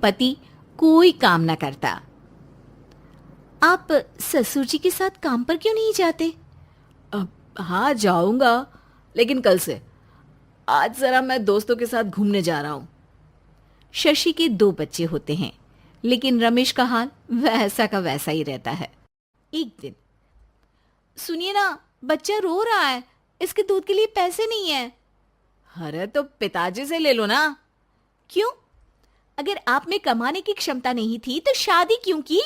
पति कोई काम न करता। आप ससुर जी के साथ काम पर क्यों नहीं जाते? अब हाँ जाऊंगा, लेकिन कल से। आज जरा मैं दोस्तों के साथ घूमने जा रहा हूँ। शशि के 2 बच्चे होते हैं, लेकिन रमेश का हाल वैसा का वैसा ही रहता है। एक दिन, सुनिए ना, बच्चा रो रहा है, इसके दूध के लिए पैसे नहीं है। अरे तो पिताजी से ले लो ना। क्यों? अगर आप में कमाने की क्षमता नहीं थी तो शादी क्यों की?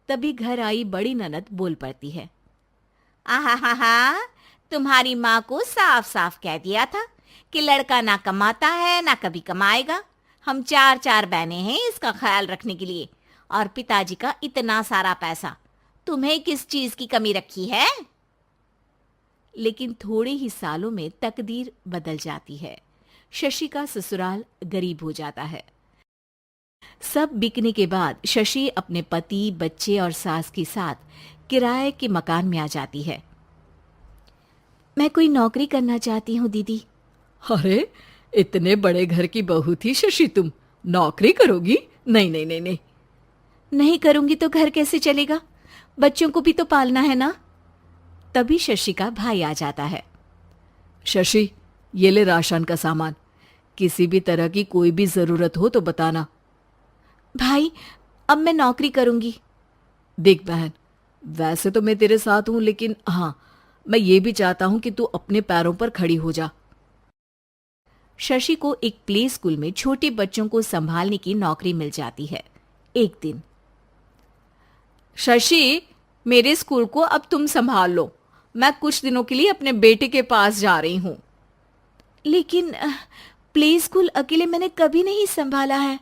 तभी घर आई बड़ी ननद बोल पड़ती है। आहा हा हा, तुम्हारी माँ को साफ साफ कह दिया था कि लड़का ना कमाता है ना कभी कमाएगा। हम 4 बहनें हैं इसका ख्याल रखने के लिए, और पिताजी का इतना सारा पैसा, तुम्हें किस चीज की कमी रखी है? लेकिन थोड़े ही सालों में तकदीर बदल जाती है। शशि का ससुराल गरीब हो जाता है। सब बिकने के बाद शशि अपने पति, बच्चे और सास के साथ किराए के मकान में आ जाती है। मैं कोई नौकरी करना चाहती हूँ दीदी। अरे इतने बड़े घर की बहू थी शशि, तुम नौकरी करोगी? नहीं नहीं नहीं नहीं। नहीं करूंगी तो घर कैसे चलेगा? बच्चों को भी तो पालना है ना। तभी शशि का भाई आ जाता है। शशि, ये ले राशन का सामान, किसी भी तरह की कोई भी जरूरत हो तो बताना। भाई, अब मैं नौकरी करूंगी। देख बहन, वैसे तो मैं तेरे साथ हूं, लेकिन हाँ, मैं ये भी चाहता हूं कि तू अपने पैरों पर खड़ी हो जा। शशि को एक प्ले स्कूल में छोटे बच्चों को संभालने की नौकरी मिल जाती है। एक दिन, शशि, मेरे स्कूल को अब तुम संभाल लो। मैं कुछ दिनों के लिए अपने बेटे के पास जा रही हूं। लेकिन प्ले स्कूल अकेले मैंने कभी नहीं संभाला है।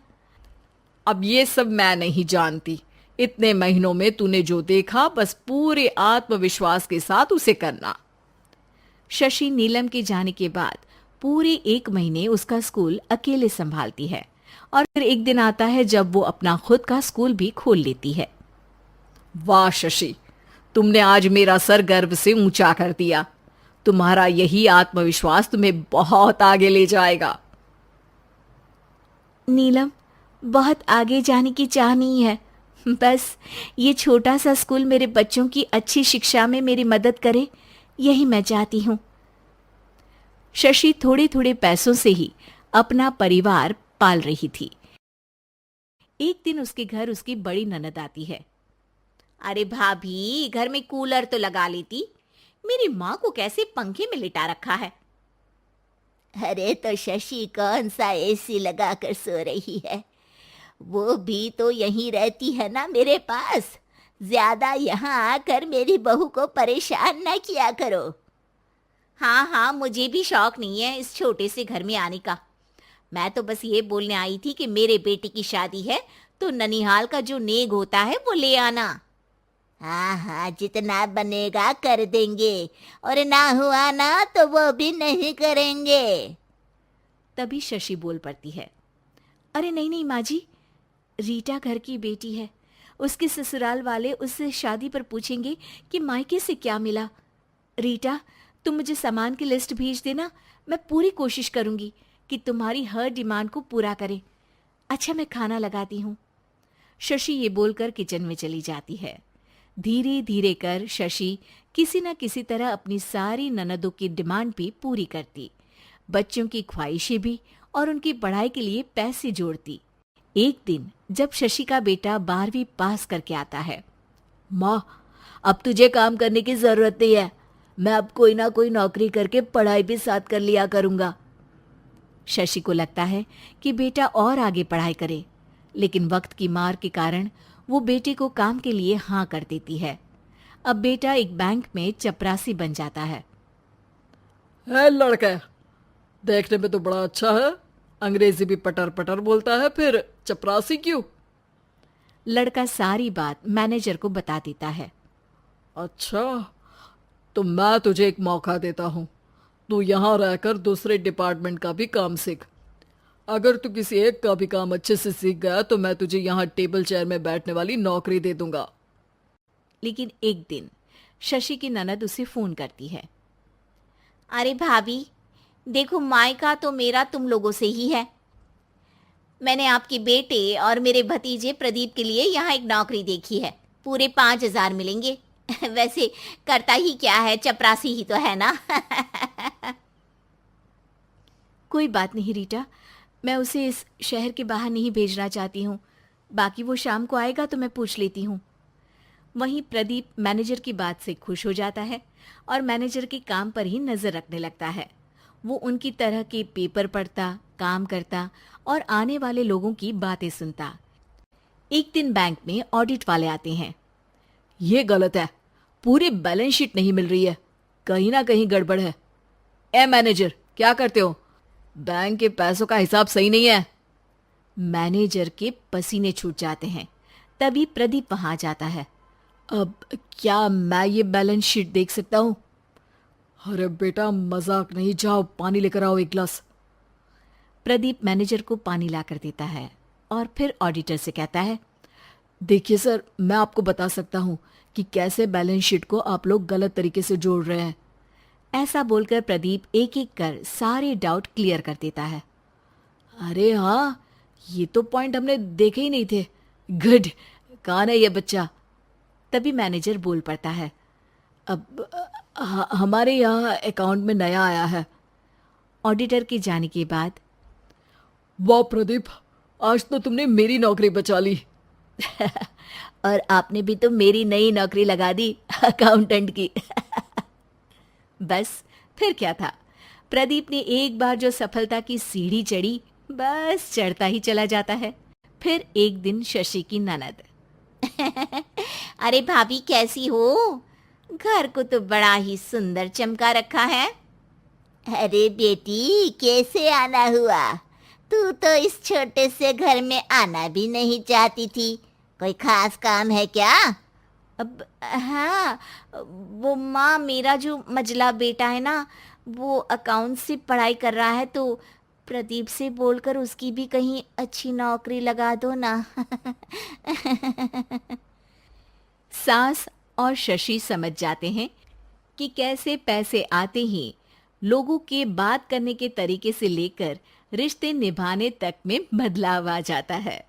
अब ये सब मैं नहीं जानती। इतने महीनों में तूने जो देखा, बस पूरे आत्मविश्वास के साथ उसे करना। शशि नीलम के जाने के बाद पूरे 1 महीने उसका स्कूल अकेले संभालती है, और फिर एक दिन आता है जब वो अपना खुद का स्कूल भी खोल लेती है। वाह शशि, तुमने आज मेरा सर गर्व से ऊंचा कर दिया। तुम्हारा यही आत्मविश्वास तुम्हें बहुत आगे ले जाएगा। नीलम, बहुत आगे जाने की चाह नहीं है, बस ये छोटा सा स्कूल मेरे बच्चों की अच्छी शिक्षा में मेरी मदद करे, यही मैं चाहती हूँ। शशि थोड़े थोड़े पैसों से ही अपना परिवार पाल रही थी। एक दिन उसके घर उसकी बड़ी ननद आती है। अरे भाभी, घर में कूलर तो लगा लेती, मेरी माँ को कैसे पंखे में लिटा रखा है। अरे तो शशि कौन सा एसी लगा कर सो रही है, वो भी तो यहीं रहती है ना मेरे पास। ज्यादा यहाँ आकर मेरी बहू को परेशान न किया करो। हाँ हाँ, मुझे भी शौक नहीं है इस छोटे से घर में आने का। मैं तो बस ये बोलने आई थी कि मेरे बेटे की शादी है तो ननिहाल का जो नेग होता है वो ले आना। हाँ हाँ, जितना बनेगा कर देंगे, और ना हुआ ना तो वो भी नहीं करेंगे। तभी शशि बोल पड़ती है। अरे नहीं नहीं माँ जी, रीटा घर की बेटी है, उसके ससुराल वाले उससे शादी पर पूछेंगे कि मायके से क्या मिला। रीटा, तुम मुझे सामान की लिस्ट भेज देना, मैं पूरी कोशिश करूंगी कि तुम्हारी हर डिमांड को पूरा करें। अच्छा, मैं खाना लगाती हूँ। शशि ये बोलकर किचन में चली जाती है। धीरे धीरे कर शशि किसी न किसी तरह अपनी सारी ननदों की डिमांड भी पूरी करती, बच्चों की ख्वाहिशें भी, और उनकी पढ़ाई के लिए पैसे जोड़ती। एक दिन जब शशि का बेटा 12वीं पास करके आता है। माँ, अब तुझे काम करने की जरूरत नहीं है, मैं अब कोई ना कोई नौकरी करके पढ़ाई भी साथ कर लिया करूंगा। शशि को लगता है कि बेटा और आगे पढ़ाई करे, लेकिन वक्त की मार के कारण वो बेटे को काम के लिए हाँ कर देती है। अब बेटा एक बैंक में चपरासी बन जाता है। लड़का देखने में तो बड़ा अच्छा है, अंग्रेजी भी पटर पटर बोलता है, फिर चपरासी क्यों? लड़का सारी बात मैनेजर को बता देता है। अच्छा, तो मैं तुझे एक मौका देता हूँ, तू यहाँ रहकर दूसरे डिपार्टमेंट का भी काम सीख। अगर तू किसी एक का भी काम अच्छे से सीख गया तो मैं तुझे यहाँ टेबल चेयर में बैठने वाली नौकरी दे दूंगा। लेकिन एक दिन शशि की ननद उसे फोन करती है। अरे भाभी, देखो, मायका तो मेरा तुम लोगों से ही है, मैंने आपके बेटे और मेरे भतीजे प्रदीप के लिए यहाँ एक नौकरी देखी है। पूरे 5,000 मिलेंगे। वैसे करता ही क्या है, चपरासी ही तो है ना। कोई बात नहीं रीटा, मैं उसे इस शहर के बाहर नहीं भेजना चाहती हूँ। बाकी वो शाम को आएगा तो मैं पूछ लेती हूँ। वहीं प्रदीप मैनेजर की बात से खुश हो जाता है और मैनेजर के काम पर ही नजर रखने लगता है। वो उनकी तरह के पेपर पढ़ता, काम करता और आने वाले लोगों की बातें सुनता। एक दिन बैंक में ऑडिट वाले आते हैं। ये गलत है, पूरी बैलेंस शीट नहीं मिल रही है, कहीं ना कहीं गड़बड़ है। ए मैनेजर, क्या करते हो? बैंक के पैसों का हिसाब सही नहीं है। मैनेजर के पसीने छूट जाते हैं। तभी प्रदीप वहां जाता है। अब क्या मैं ये बैलेंस शीट देख सकता हूँ? अरे बेटा, मजाक नहीं, जाओ पानी लेकर आओ एक गिलास। प्रदीप मैनेजर को पानी लाकर देता है और फिर ऑडिटर से कहता है, देखिए सर, मैं आपको बता सकता हूँ कि कैसे बैलेंस शीट को आप लोग गलत तरीके से जोड़ रहे हैं। ऐसा बोलकर प्रदीप एक एक कर सारे डाउट क्लियर कर देता है। अरे हाँ, ये तो पॉइंट हमने देखे ही नहीं थे। गुड, कौन है ये बच्चा? तभी मैनेजर बोल पड़ता है, अब हमारे यहाँ अकाउंट में नया आया है। ऑडिटर के जाने के बाद, वाह प्रदीप, आज तो तुमने मेरी नौकरी बचा ली। और आपने भी तो मेरी नई नौकरी लगा दी, अकाउंटेंट की। बस फिर क्या था, प्रदीप ने एक बार जो सफलता की सीढ़ी चढ़ी, बस चढ़ता ही चला जाता है। फिर एक दिन शशि की ननद, अरे भाभी कैसी हो? घर को तो बड़ा ही सुंदर चमका रखा है। अरे बेटी, कैसे आना हुआ? तू तो इस छोटे से घर में आना भी नहीं चाहती थी। कोई खास काम है क्या? अब हाँ, वो माँ, मेरा जो मजला बेटा है ना, वो अकाउंट से पढ़ाई कर रहा है, तो प्रदीप से बोलकर उसकी भी कहीं अच्छी नौकरी लगा दो ना। सास और शशि समझ जाते हैं कि कैसे पैसे आते ही लोगों के बात करने के तरीके से लेकर रिश्ते निभाने तक में बदलाव आ जाता है।